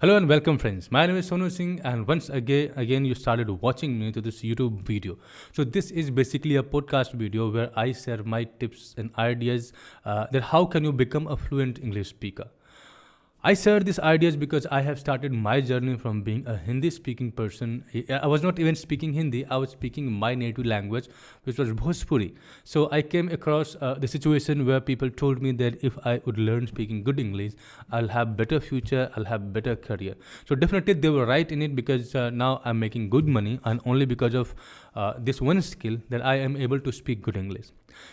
Hello and welcome friends. My name is Sonu Singh and once again you started watching me to this YouTube video. So this is basically a podcast video where I share my tips and ideas that how can you become a fluent English speaker. I share these ideas because I have started my journey from being a Hindi speaking person. I was not even speaking Hindi, I was speaking my native language, which was Bhojpuri. So I came across the situation where people told me that if I would learn speaking good English, I'll have better future, I'll have better career. So definitely they were right in it because now I'm making good money and only because of this one skill that I am able to speak good English.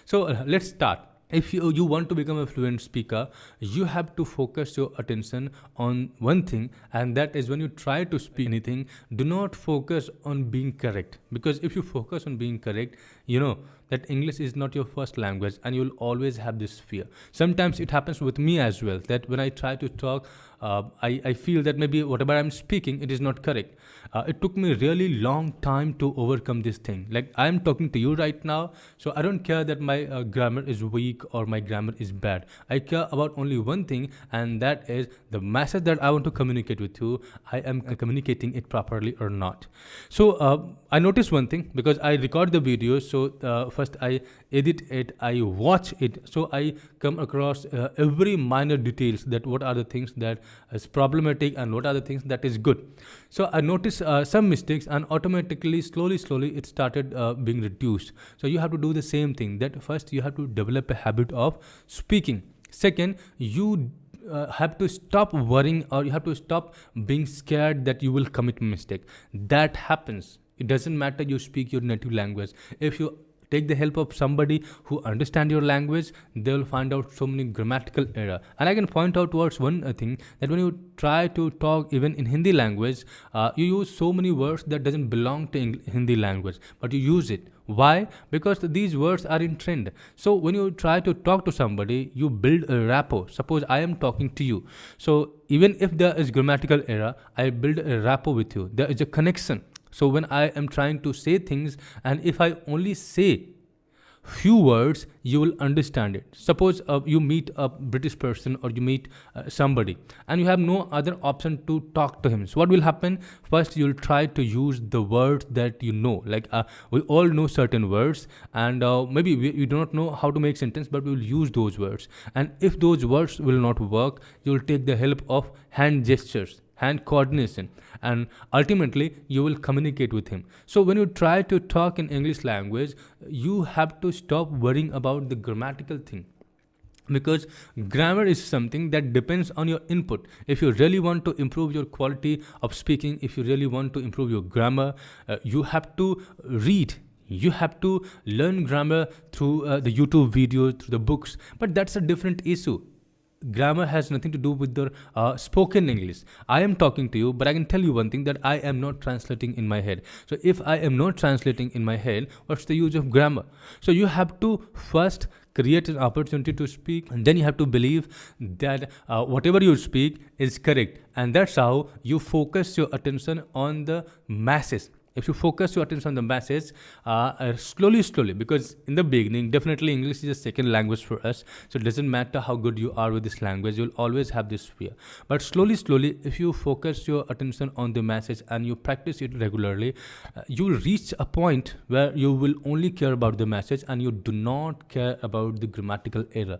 So let's start. If you want to become a fluent speaker, you have to focus your attention on one thing, and that is when you try to speak anything, do not focus on being correct. Because if you focus on being correct, you know that English is not your first language and you'll always have this fear. Sometimes it happens with me as well, that when I try to talk, I feel that maybe whatever I'm speaking, it is not correct. It took me really long time to overcome this thing. Like I'm talking to you right now, so I don't care that my grammar is weak or my grammar is bad. I care about only one thing, and that is the message that I want to communicate with you. I am communicating it properly or not. So I noticed one thing because I record the video. So first I edit it, I watch it, so I come across every minor details, that what are the things that is problematic and what are the things that is good. So I noticed some mistakes, and automatically slowly it started being reduced. So you have to do the same thing, that first you have to develop a habit of speaking. Second, you have to stop worrying, or you have to stop being scared that you will commit mistake. That happens. It doesn't matter you speak your native language. If you take the help of somebody who understand your language, they will find out so many grammatical error. And I can point out towards one thing, that when you try to talk even in Hindi language, you use so many words that doesn't belong to Hindi language, but you use it. Why? Because these words are in trend. So when you try to talk to somebody, you build a rapport. Suppose I am talking to you, so even if there is grammatical error, I build a rapport with you. There is a connection. So when I am trying to say things, and if I only say few words, you will understand it. Suppose you meet a British person, or you meet somebody, and you have no other option to talk to him. So what will happen? First, you'll try to use the words that you know. Like we all know certain words, and maybe we do not know how to make sentence, but we will use those words. And if those words will not work, you'll take the help of hand gestures, hand coordination, and ultimately you will communicate with him. So when you try to talk in English language, you have to stop worrying about the grammatical thing, because grammar is something that depends on your input. If you really want to improve your quality of speaking, if you really want to improve your grammar, you have to read, you have to learn grammar through the YouTube videos, through the books. But that's a different issue. Grammar has nothing to do with the spoken English. I am talking to you, but I can tell you one thing, that I am not translating in my head. So if I am not translating in my head, what's the use of grammar? So you have to first create an opportunity to speak, and then you have to believe that whatever you speak is correct, and that's how you focus your attention on the masses. If you focus your attention on the message, slowly, because in the beginning, definitely English is a second language for us. So it doesn't matter how good you are with this language, you'll always have this fear. But slowly, if you focus your attention on the message and you practice it regularly, you'll reach a point where you will only care about the message and you do not care about the grammatical error.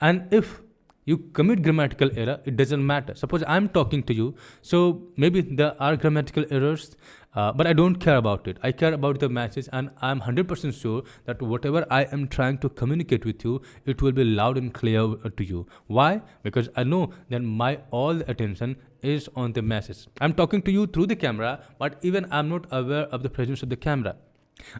And if you commit grammatical error, it doesn't matter. Suppose I'm talking to you, so maybe there are grammatical errors, but I don't care about it. I care about the message, and I'm 100% sure that whatever I am trying to communicate with you, it will be loud and clear to you. Why? Because I know that my all the attention is on the message. I'm talking to you through the camera, but even I'm not aware of the presence of the camera.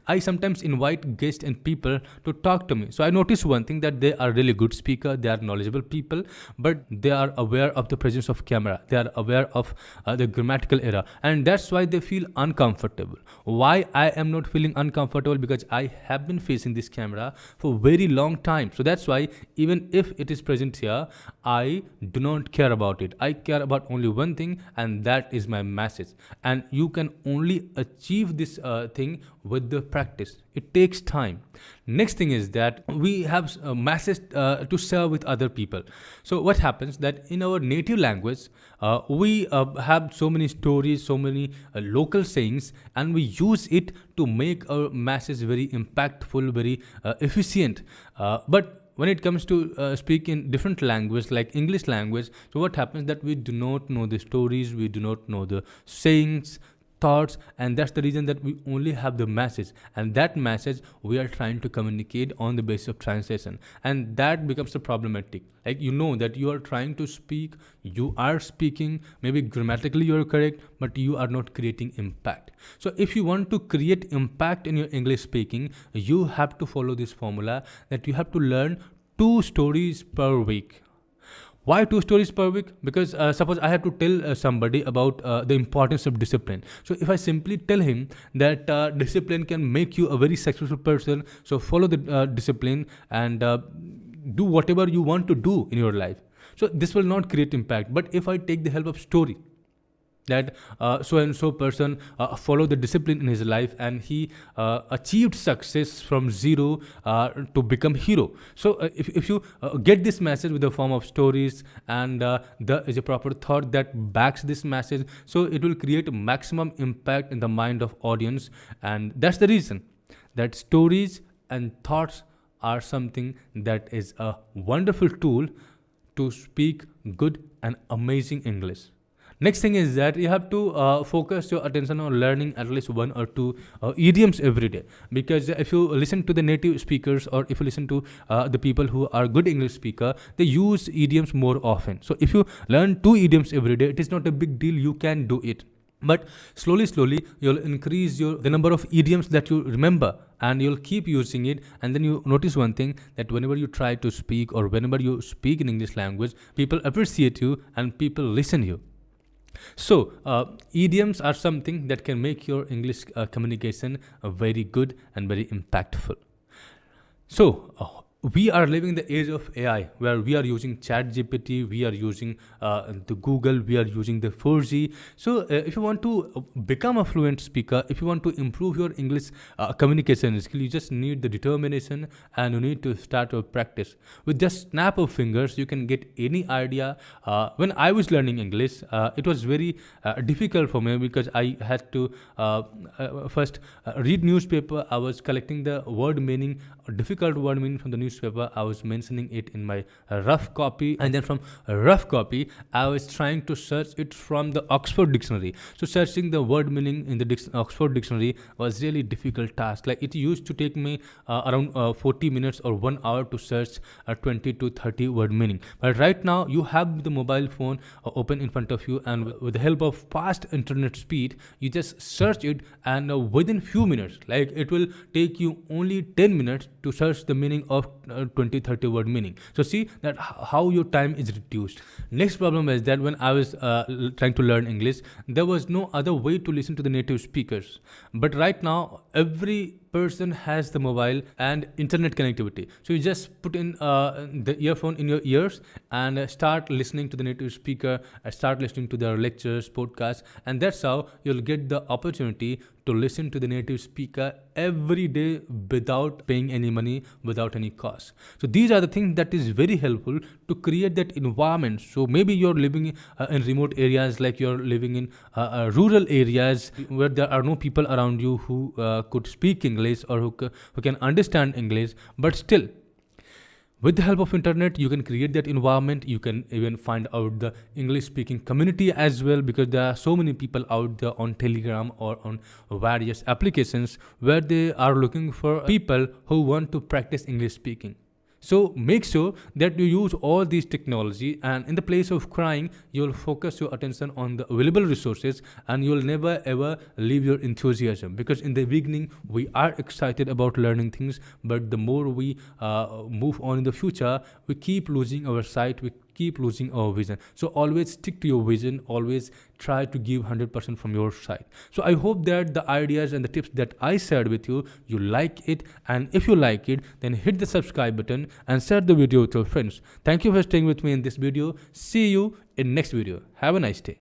I sometimes invite guests and people to talk to me. So I notice one thing, that they are really good speaker, they are knowledgeable people, but they are aware of the presence of camera. They are aware of the grammatical error, and that's why they feel uncomfortable. Why I am not feeling uncomfortable? Because I have been facing this camera for very long time. So that's why even if it is present here, I do not care about it. I care about only one thing, and that is my message. And you can only achieve this thing with the practice. It takes time. Next thing is that we have masses to share with other people. So what happens that in our native language, we have so many stories, so many local sayings, and we use it to make our masses very impactful, very efficient. But when it comes to speak in different language like English language, so what happens that we do not know the stories, we do not know the sayings, thoughts, and that's the reason that we only have the message, and that message we are trying to communicate on the basis of translation, and that becomes the problematic. Like, you know that you are trying to speak, you are speaking, maybe grammatically you are correct, but you are not creating impact. So if you want to create impact in your English speaking, you have to follow this formula that you have to learn 2 stories per week. Why 2 stories per week? Because suppose I have to tell somebody about the importance of discipline. So if I simply tell him that discipline can make you a very successful person, so follow the discipline and do whatever you want to do in your life. So this will not create impact. But if I take the help of story, that so and so person followed the discipline in his life and he achieved success from zero to become hero. So if you get this message with the form of stories, and there is a proper thought that backs this message, so it will create maximum impact in the mind of audience. And that's the reason that stories and thoughts are something that is a wonderful tool to speak good and amazing English. Next thing is that you have to focus your attention on learning at least 1 or 2 idioms every day. Because if you listen to the native speakers, or if you listen to the people who are good English speaker, they use idioms more often. So if you learn 2 idioms every day, it is not a big deal, you can do it. But slowly you'll increase the number of idioms that you remember, and you'll keep using it. And then you notice one thing, that whenever you try to speak, or whenever you speak in English language, people appreciate you and people listen you. So idioms are something that can make your English communication very good and very impactful. So we are living the age of AI, where we are using ChatGPT, we are using the Google, we are using the 4G. So if you want to become a fluent speaker, if you want to improve your English communication skill, you just need the determination, and you need to start your practice. With just snap of fingers, you can get any idea. When I was learning English, it was very difficult for me, because I had to first read newspaper. I was collecting the word meaning, difficult word meaning from the newspaper. I was mentioning it in my rough copy, and then from a rough copy I was trying to search it from the Oxford Dictionary. So searching the word meaning in the Oxford Dictionary was really difficult task. Like, it used to take me around 40 minutes or 1 hour to search 20 to 30 word meaning. But right now you have the mobile phone open in front of you, and with the help of fast internet speed, you just search it, and within few minutes, like, it will take you only 10 minutes to search the meaning of 20-30 word meaning. So see that how your time is reduced. Next problem is that when I was trying to learn English, there was no other way to listen to the native speakers. But right now every person has the mobile and internet connectivity. So you just put in the earphone in your ears and start listening to the native speaker, start listening to their lectures, podcasts, and that's how you'll get the opportunity to listen to the native speaker every day without paying any money, without any cost. So these are the things that is very helpful to create that environment. So maybe you're living in remote areas, like you're living in rural areas where there are no people around you who could speak English, or who can understand English. But still, with the help of internet, you can create that environment. You can even find out the English speaking community as well, because there are so many people out there on Telegram or on various applications where they are looking for people who want to practice English speaking. So make sure that you use all these technology, and in the place of crying, you'll focus your attention on the available resources, and you'll never ever leave your enthusiasm. Because in the beginning, we are excited about learning things, but the more we move on in the future, we keep losing our sight, we keep losing our vision. So always stick to your vision, always try to give 100% from your side. So I hope that the ideas and the tips that I shared with you, you like it, and if you like it, then hit the subscribe button and share the video with your friends. Thank you for staying with me in this video. See you in next video. Have a nice day.